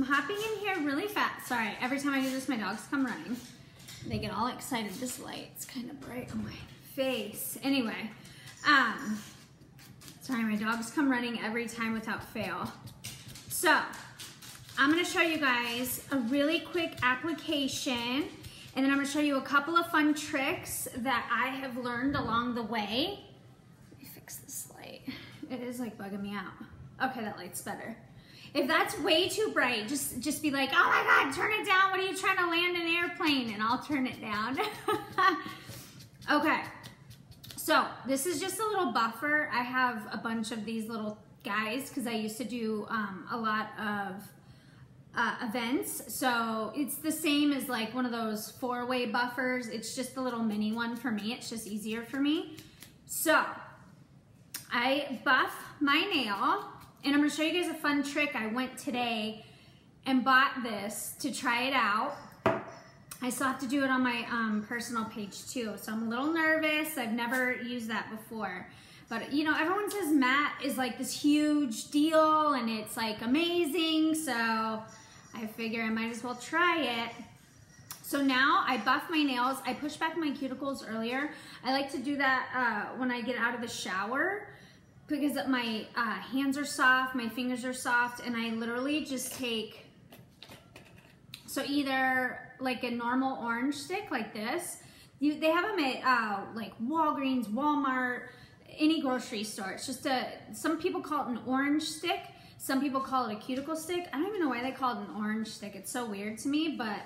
I'm hopping in here really fast. Sorry, every time I do this, my dogs come running. They get all excited. This light's kind of bright on my face. Anyway, sorry, my dogs come running every time without fail. So, I'm gonna show you guys a really quick application, and then I'm gonna show you a couple of fun tricks that I have learned along the way. Let me fix this light. It is like bugging me out. Okay, that light's better. If that's way too bright, just be like, oh my God, turn it down. What are you trying to land an airplane? And I'll turn it down. Okay, so this is just a little buffer. I have a bunch of these little guys because I used to do a lot of events. So it's the same as like one of those 4-way buffers. It's just a little mini one for me. It's just easier for me. So I buff my nail. And I'm gonna show you guys a fun trick. I went today and bought this to try it out. I still have to do it on my personal page too, so I'm a little nervous. I've never used that before. But you know, everyone says matte is like this huge deal and it's like amazing, so I figure I might as well try it. So now I buff my nails. I push back my cuticles earlier. I like to do that when I get out of the shower, because my hands are soft, my fingers are soft, and I literally just take, so either like a normal orange stick like this, they have them at like Walgreens, Walmart, any grocery store. It's just some people call it an orange stick, some people call it a cuticle stick. I don't even know why they call it an orange stick. It's so weird to me, but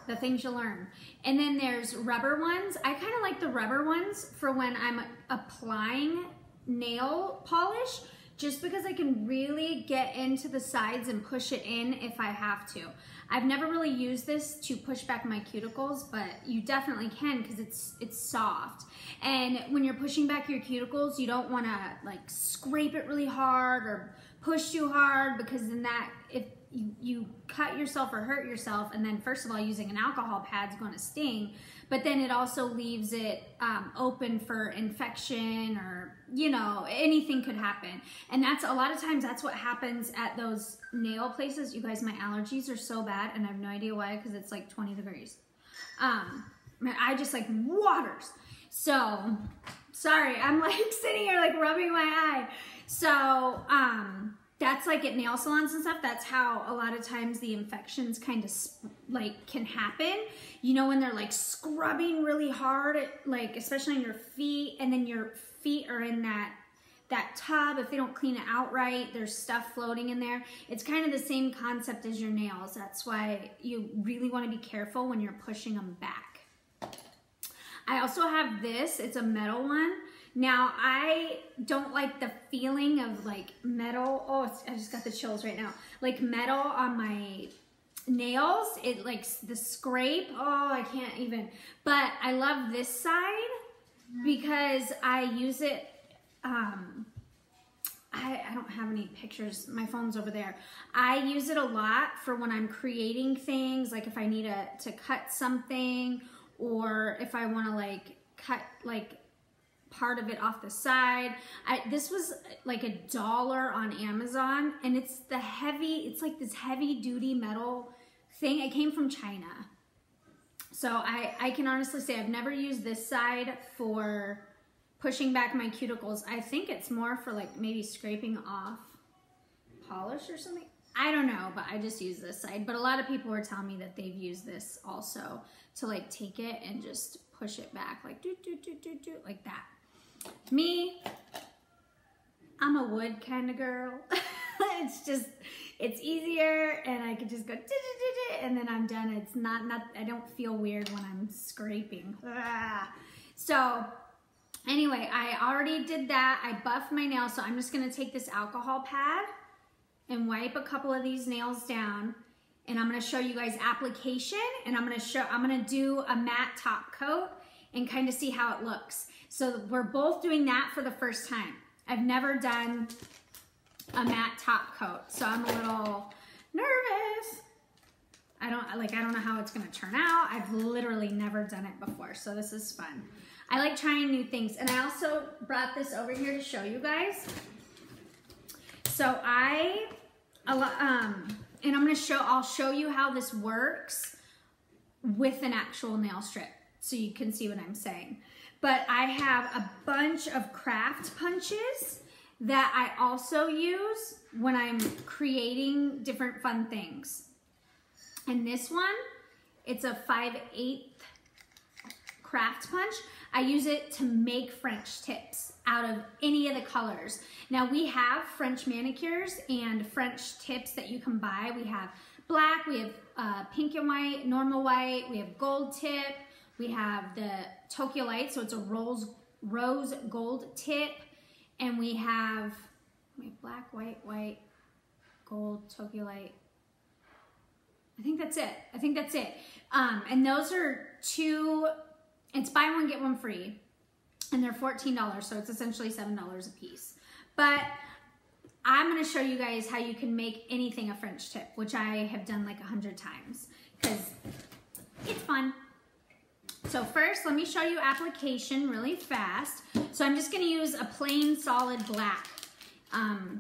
the things you learn. And then there's rubber ones. I kind of like the rubber ones for when I'm applying nail polish, just because I can really get into the sides and push it in if I have to. I've never really used this to push back my cuticles, but you definitely can because it's soft. And when you're pushing back your cuticles, you don't want to like scrape it really hard or push too hard, because then that, if you cut yourself or hurt yourself, and then first of all, using an alcohol pad is going to sting, but then it also leaves it open for infection, or you know, anything could happen. And that's a lot of times that's what happens at those nail places. You guys, my allergies are so bad, and I have no idea why, because it's like 20 degrees. My eye just like waters. So sorry, I'm like sitting here like rubbing my eye. So that's like at nail salons and stuff. That's how a lot of times the infections kind of like can happen. You know, when they're like scrubbing really hard, like especially on your feet, and then your feet are in that tub. If they don't clean it out right, there's stuff floating in there. It's kind of the same concept as your nails. That's why you really want to be careful when you're pushing them back. I also have this. It's a metal one. Now, I don't like the feeling of like metal. Oh, I just got the chills right now. Like metal on my nails. It like the scrape. Oh, I can't even. But I love this side because I use it. I don't have any pictures. My phone's over there. I use it a lot for when I'm creating things. Like if I need to cut something, or if I want to like cut like part of it off the side. This was like $1 on Amazon, and it's like this heavy duty metal thing. It came from China. So I can honestly say I've never used this side for pushing back my cuticles. I think it's more for like maybe scraping off polish or something. I don't know, but I just use this side. But a lot of people were telling me that they've used this also to like take it and just push it back like do like that. Me, I'm a wood kind of girl. It's easier, and I could just go and then I'm done. It's not I don't feel weird when I'm scraping. So anyway, I already did that. I buffed my nails, so I'm just gonna take this alcohol pad and wipe a couple of these nails down, and I'm gonna show you guys application, and I'm gonna do a matte top coat and kind of see how it looks. So we're both doing that for the first time. I've never done a matte top coat, so I'm a little nervous. I don't know how it's gonna turn out. I've literally never done it before, so this is fun. I like trying new things, and I also brought this over here to show you guys. So I and I'll show you how this works with an actual nail strip so you can see what I'm saying. But I have a bunch of craft punches that I also use when I'm creating different fun things. And this one, it's a 5/8 craft punch. I use it to make French tips out of any of the colors. Now we have French manicures and French tips that you can buy. We have black, we have pink and white, normal white, we have gold tip, we have the Tokyo Light, so it's a rose gold tip, and we have black, white, gold, Tokyo Light. I think that's it. And those are two, it's buy one, get one free. And they're $14, so it's essentially $7 a piece. But I'm gonna show you guys how you can make anything a French tip, which I have done like 100 times, because it's fun. So first, let me show you application really fast. So I'm just gonna use a plain solid black,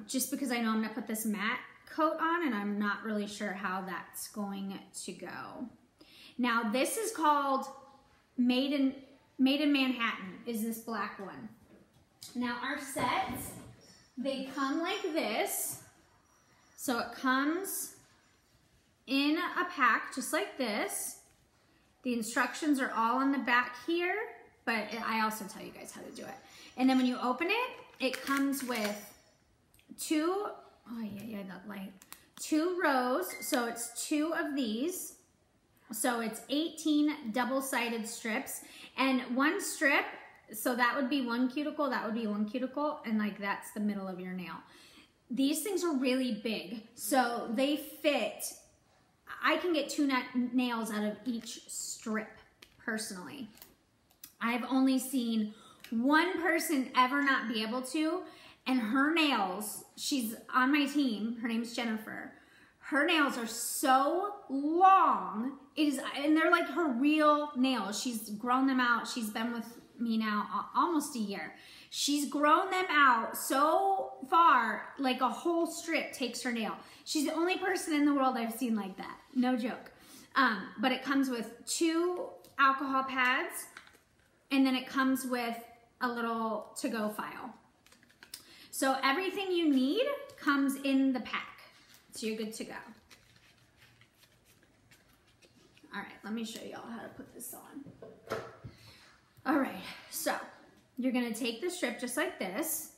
just because I know I'm gonna put this matte coat on and I'm not really sure how that's going to go. Now this is called Made in Manhattan, is this black one. Now our sets, they come like this. So it comes in a pack just like this. The instructions are all on the back here, but I also tell you guys how to do it. And then when you open it, it comes with two rows. So it's 2 of these. So it's 18 double-sided strips, and 1 strip, so that would be 1 cuticle, that would be 1 cuticle, and like that's the middle of your nail. These things are really big, so they fit. I can get 2 nails out of each strip, personally. I've only seen one person ever not be able to, and her nails, she's on my team, her name's Jennifer. Her nails are so long, and they're like her real nails. She's grown them out. She's been with me now almost a year. She's grown them out so far, like a whole strip takes her nail. She's the only person in the world I've seen like that, no joke. But it comes with 2 alcohol pads, and then it comes with a little to-go file. So everything you need comes in the pack. So you're good to go. All right, let me show y'all how to put this on. All right, so you're gonna take the strip just like this,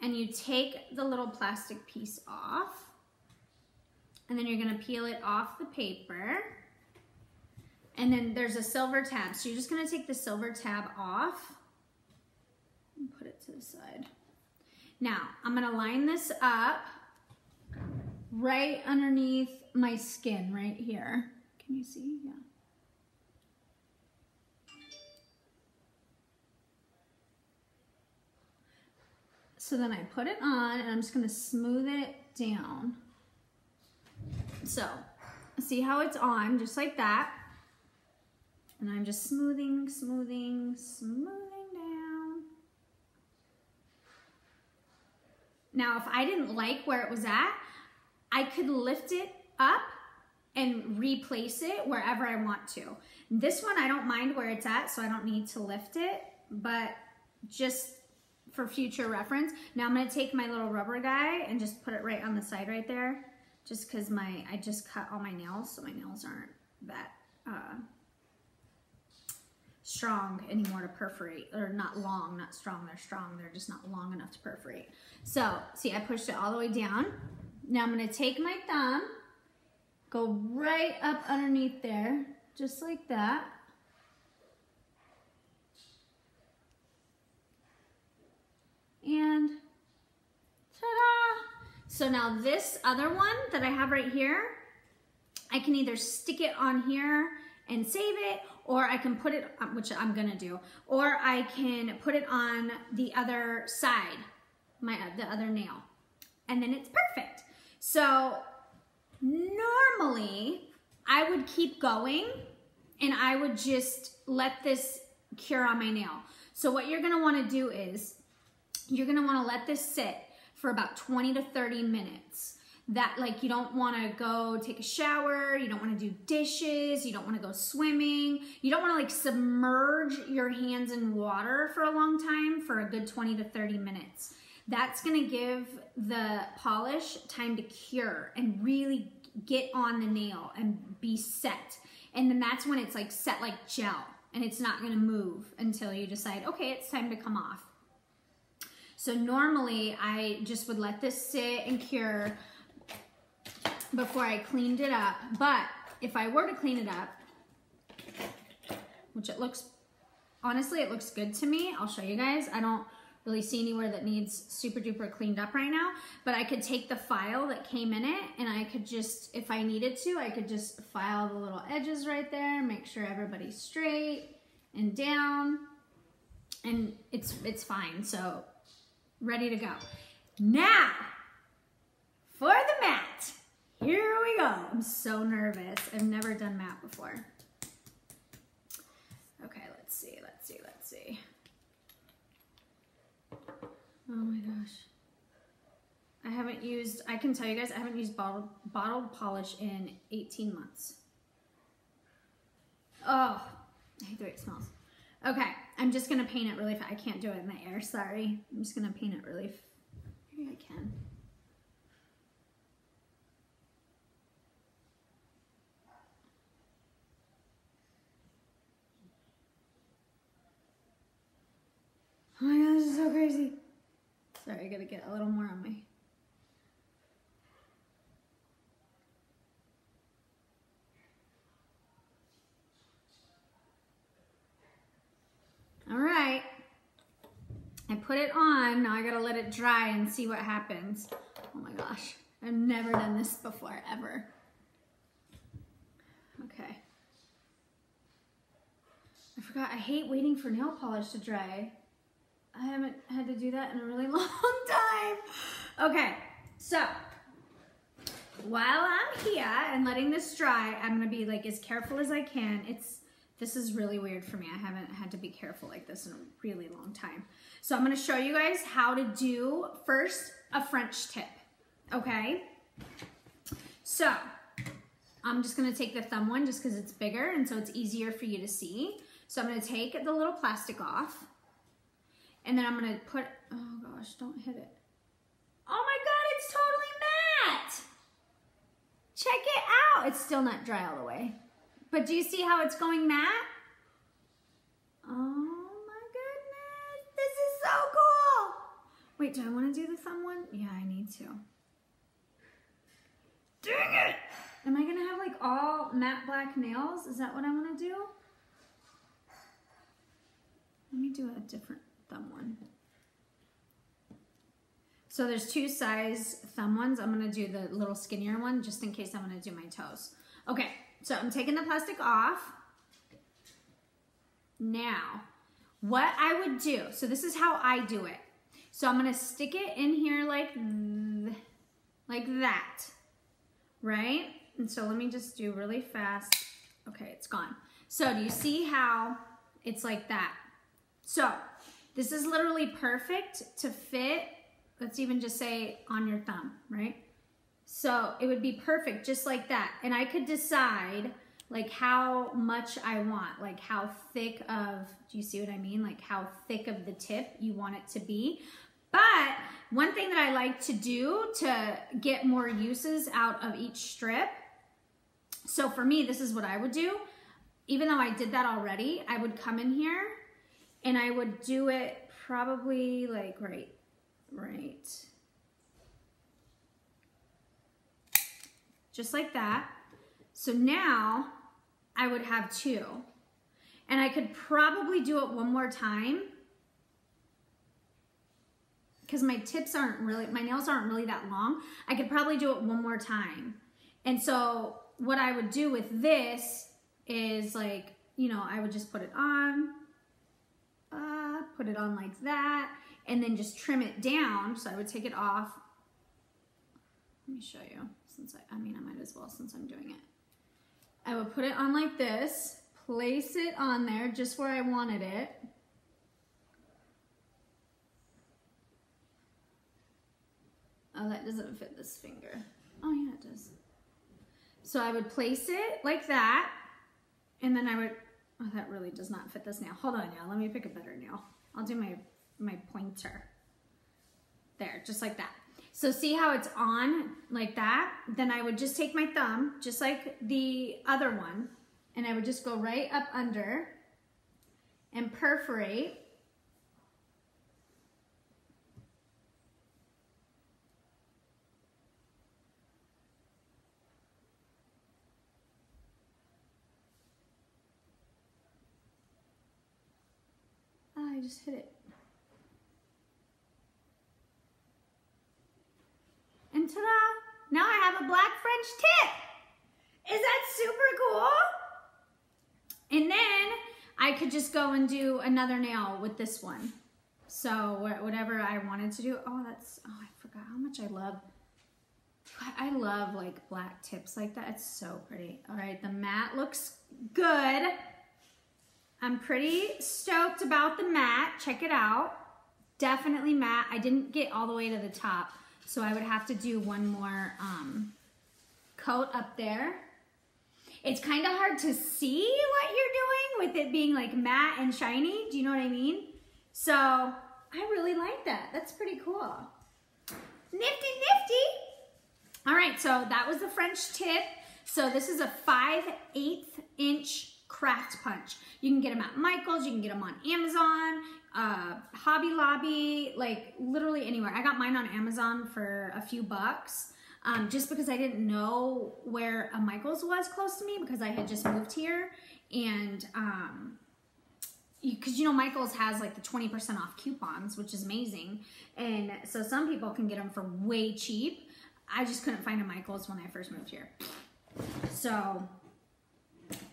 and you take the little plastic piece off, and then you're gonna peel it off the paper, and then there's a silver tab. So you're just gonna take the silver tab off and put it to the side. Now, I'm gonna line this up right underneath my skin right here. Can you see? Yeah. So then I put it on, and I'm just gonna smooth it down. So, see how it's on, just like that. And I'm just smoothing down. Now, if I didn't like where it was at, I could lift it up and replace it wherever I want to. This one, I don't mind where it's at, so I don't need to lift it, but just for future reference. Now I'm gonna take my little rubber guy and just put it right on the side right there, just because I just cut all my nails, so my nails aren't that strong anymore to perforate. Or not long, not strong, they're strong, they're just not long enough to perforate. So, see, I pushed it all the way down. Now I'm gonna take my thumb, go right up underneath there, just like that. And ta-da! So now this other one that I have right here, I can either stick it on here and save it, or I can put it, which I'm gonna do, or I can put it on the other side, the other nail, and then it's perfect. So normally I would keep going and I would just let this cure on my nail. So what you're gonna wanna do is, you're gonna wanna let this sit for about 20 to 30 minutes. that like you don't want to go take a shower, you don't want to do dishes, you don't want to go swimming, you don't want to like submerge your hands in water for a long time for a good 20 to 30 minutes. That's going to give the polish time to cure and really get on the nail and be set. And then that's when it's like set like gel and it's not going to move until you decide, okay, it's time to come off. So normally I just would let this sit and cure before I cleaned it up. But if I were to clean it up, which it looks, honestly, it looks good to me. I'll show you guys. I don't really see anywhere that needs super duper cleaned up right now, but I could take the file that came in it and I could just, if I needed to, I could just file the little edges right there, make sure everybody's straight and down, and it's fine. So ready to go. Now for the mat. Here we go. I'm so nervous. I've never done matte before. Okay, let's see. Oh my gosh. I can tell you guys, I haven't used bottled polish in 18 months. Oh, I hate the way it smells. Okay, I'm just gonna paint it really fast. I can't do it in the air, sorry. I'm just gonna paint it really, maybe I can. Oh my god, this is so crazy. Sorry, I gotta get a little more on me. All right, I put it on. Now I gotta let it dry and see what happens. Oh my gosh, I've never done this before, ever. Okay. I forgot, I hate waiting for nail polish to dry. I haven't had to do that in a really long time. Okay, so while I'm here and letting this dry, I'm gonna be like as careful as I can. This is really weird for me. I haven't had to be careful like this in a really long time. So I'm gonna show you guys how to do first a French tip, okay? So I'm just gonna take the thumb one just because it's bigger and so it's easier for you to see. So I'm gonna take the little plastic off. And then I'm gonna put, oh gosh, don't hit it. Oh my God, it's totally matte. Check it out. It's still not dry all the way. But do you see how it's going matte? Oh my goodness, this is so cool. Wait, do I wanna do the thumb one? Yeah, I need to. Dang it. Am I gonna have like all matte black nails? Is that what I wanna do? Let me do a different thumb one. So there's two size thumb ones. I'm gonna do the little skinnier one just in case I'm gonna do my toes. Okay, so I'm taking the plastic off. Now, what I would do, so this is how I do it. So I'm gonna stick it in here like that, right? And so let me just do really fast. Okay, it's gone. So do you see how it's like that? So this is literally perfect to fit, let's even just say on your thumb, right? So it would be perfect just like that. And I could decide like how much I want, like how thick of, do you see what I mean? Like how thick of the tip you want it to be. But one thing that I like to do to get more uses out of each strip, so for me, this is what I would do. Even though I did that already, I would come in here and I would do it probably like right. Just like that. So now I would have two. And I could probably do it one more time because my nails aren't really that long. I could probably do it one more time. And so what I would do with this is like, you know, I would just put it on like that, and then just trim it down. So I would take it off. Let me show you, since I might as well since I'm doing it. I would put it on like this, place it on there just where I wanted it. Oh, that doesn't fit this finger. Oh yeah, it does. So I would place it like that, and then I would, oh, that really does not fit this nail. Hold on, nail. Let me pick a better nail. I'll do my pointer. There, just like that. So see how it's on like that? Then I would just take my thumb, just like the other one, and I would just go right up under and perforate. Oh, I just hit it. And ta-da! Now I have a black French tip. Is that super cool? And then I could just go and do another nail with this one. So whatever I wanted to do. Oh, I forgot how much I love. I love like black tips like that. It's so pretty. All right, the mat looks good. I'm pretty stoked about the mat. Check it out. Definitely matte. I didn't get all the way to the top, so I would have to do one more coat up there. It's kind of hard to see what you're doing with it being like matte and shiny. Do you know what I mean? So I really like that. That's pretty cool. Nifty, nifty. All right, so that was the French tip. So this is a 5/8 inch craft punch. You can get them at Michael's, you can get them on Amazon, Hobby Lobby, like literally anywhere. I got mine on Amazon for a few bucks, just because I didn't know where a Michael's was close to me because I had just moved here. And because you know Michael's has like the 20% off coupons, which is amazing. And so some people can get them for way cheap. I just couldn't find a Michael's when I first moved here. So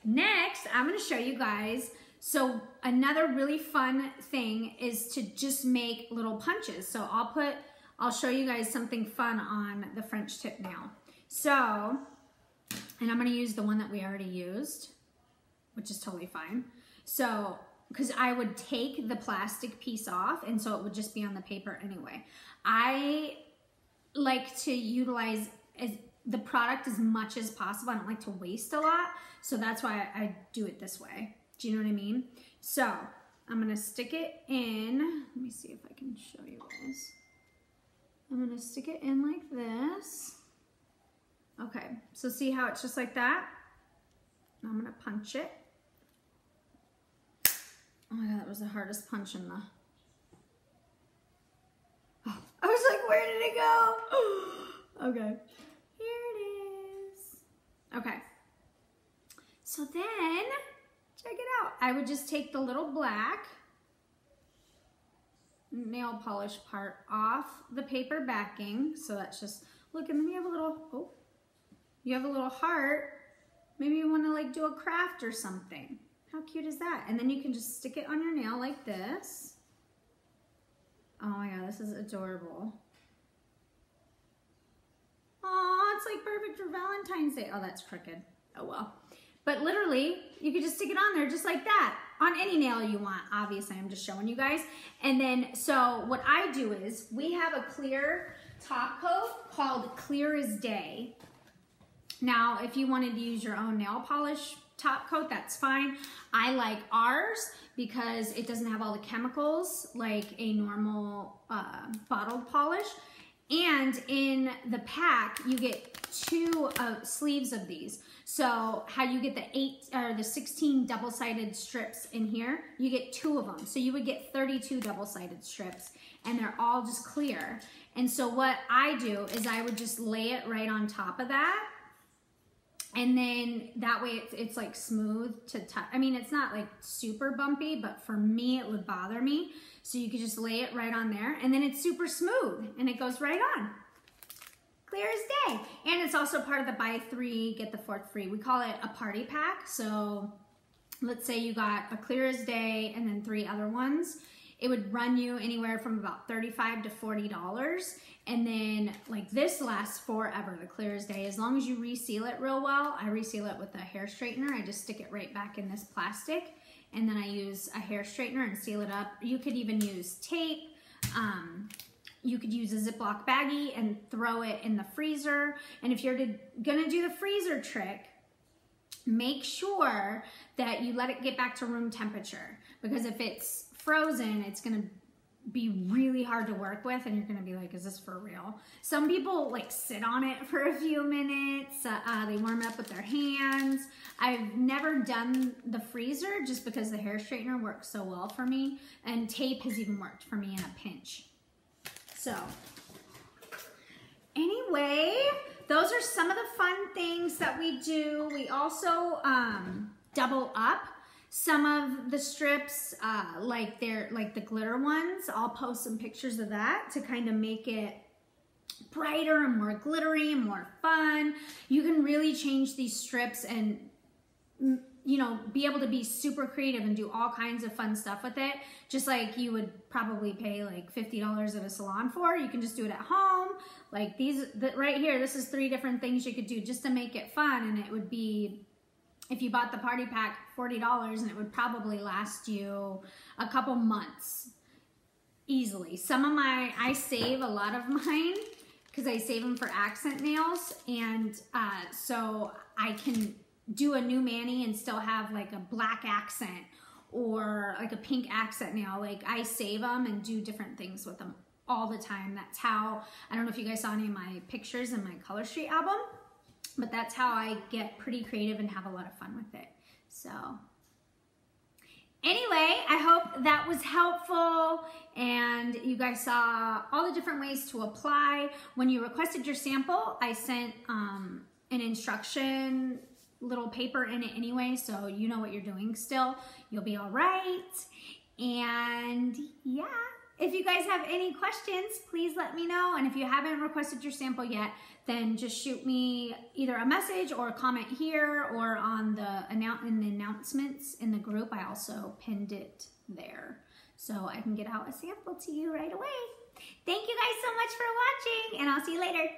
next, I'm going to show you guys. So another really fun thing is to just make little punches. So I'll show you guys something fun on the French tip nail. So, and I'm going to use the one that we already used, which is totally fine. So, because I would take the plastic piece off, and so it would just be on the paper anyway. I like to utilize the product as much as possible. I don't like to waste a lot, so that's why I do it this way. Do you know what I mean? So I'm gonna stick it in. Let me see if I can show you guys. I'm gonna stick it in like this. Okay, so see how it's just like that? I'm gonna punch it. Oh my God, that was the hardest punch in the... Oh, I was like, where did it go? Okay. Okay, so then, check it out. I would just take the little black nail polish part off the paper backing. So that's just, look, and then you have a little, oh, you have a little heart. Maybe you want to like do a craft or something. How cute is that? And then you can just stick it on your nail like this. Oh my God, this is adorable. Oh, it's like perfect for Valentine's Day. Oh, that's crooked. Oh well. But literally, you could just stick it on there just like that. On any nail you want. Obviously, I'm just showing you guys. And then, so what I do is, we have a clear top coat called Clear as Day. Now, if you wanted to use your own nail polish top coat, that's fine. I like ours because it doesn't have all the chemicals like a normal bottled polish. And in the pack, you get 2 sleeves of these. So how you get the 16 double-sided strips in here, you get 2 of them. So you would get 32 double-sided strips, and they're all just clear. And so what I do is I would just lay it right on top of that. And then that way it's like smooth to touch. I mean, it's not like super bumpy, but for me, it would bother me. So you could just lay it right on there, and then it's super smooth and it goes right on. Clear as day. And it's also part of the buy 3, get the 4th free. We call it a party pack. So let's say you got a Clear as Day and then 3 other ones. It would run you anywhere from about $35 to $40. And then like this lasts forever, the Clear as Day. As long as you reseal it real well. I reseal it with a hair straightener. I just stick it right back in this plastic. And then I use a hair straightener and seal it up. You could even use tape You could use a Ziploc baggie and throw it in the freezer. And if you're gonna do the freezer trick, make sure that you let it get back to room temperature, because if it's frozen, it's gonna be really hard to work with and you're gonna be like, is this for real? Some people like sit on it for a few minutes, they warm it up with their hands. I've never done the freezer just because the hair straightener works so well for me, and tape has even worked for me in a pinch. So anyway, those are some of the fun things that we do. We also double up some of the strips, like the glitter ones. I'll post some pictures of that to kind of make it brighter and more glittery and more fun. You can really change these strips and, you know, be able to be super creative and do all kinds of fun stuff with it. Just like you would probably pay like $50 at a salon for. You can just do it at home. Like these, right here, this is 3 different things you could do just to make it fun, and it would be, if you bought the party pack, $40, and it would probably last you a couple months easily. Some of I save a lot of mine because I save them for accent nails, and so I can do a new mani and still have like a black accent or like a pink accent nail. Like I save them and do different things with them all the time. That's how, I don't know if you guys saw any of my pictures in my Color Street album, but that's how I get pretty creative and have a lot of fun with it. So anyway, I hope that was helpful and you guys saw all the different ways to apply. When you requested your sample, I sent an instruction little paper in it anyway, so you know what you're doing still. You'll be all right. And yeah, if you guys have any questions, please let me know. And if you haven't requested your sample yet, then just shoot me either a message or a comment here or on in the announcements in the group. I also pinned it there so I can get out a sample to you right away. Thank you guys so much for watching, and I'll see you later.